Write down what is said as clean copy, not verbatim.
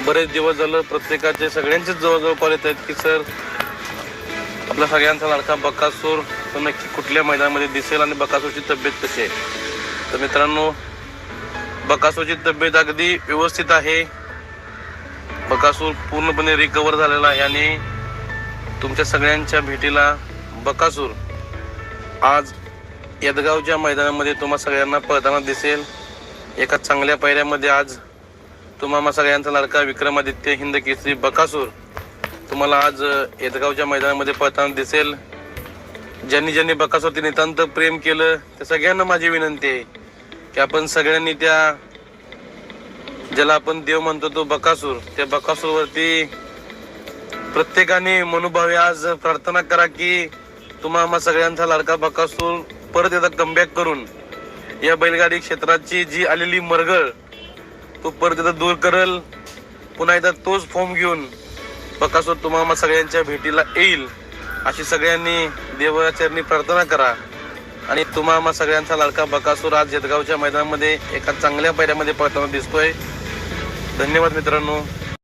बरेच दिवस झालं प्रत्येकाचे सगळ्यांचेच जवळजवळ कॉल येत आहेत की सर आपल्या सगळ्यांचा लाडका बकासूर तो नक्की कुठल्या मैदानामध्ये दिसेल आणि बकासूरची तब्येत कशी आहे. तर मित्रांनो, बकासूरची तब्येत अगदी व्यवस्थित आहे. बकासूर पूर्णपणे रिकवर झालेला आहे आणि तुमच्या सगळ्यांच्या भेटीला बकासूर आज यदगावच्या मैदानामध्ये तुम्हा सगळ्यांना पळताना दिसेल. एका चांगल्या पायऱ्यामध्ये आज तुम्हा सगळ्यांचा लाडका विक्रमादित्य हिंद केसरी बकासूर तुम्हाला आज यदगावच्या मैदानामध्ये पळताना दिसेल. ज्यांनी ज्यांनी बकासूरती नितांत प्रेम केलं त्या सगळ्यांना माझी विनंती आहे की आपण सगळ्यांनी त्या ज्याला आपण देव म्हणतो तो बकासूर, त्या बकासूरवरती प्रत्येकाने मनोभावे आज प्रार्थना करा की तुम्हा सगळ्यांचा लाडका बकासूर परत एकदा कमबॅक करून या बैलगाडी क्षेत्राची जी आलेली मरगळ तो परत एकदा दूर करेल. पुन्हा एकदा तोच फॉर्म घेऊन बकासूर तुम्हा सगळ्यांच्या भेटीला येईल अशी सगळ्यांनी देवाचरणी प्रार्थना करा. आणि तुम्हा सगळ्यांचा लाडका बकासूर आज यदगावच्या मैदानामध्ये एका चांगल्या पायऱ्यामध्ये पळताना दिसतोय. धन्यवाद मित्रांनो.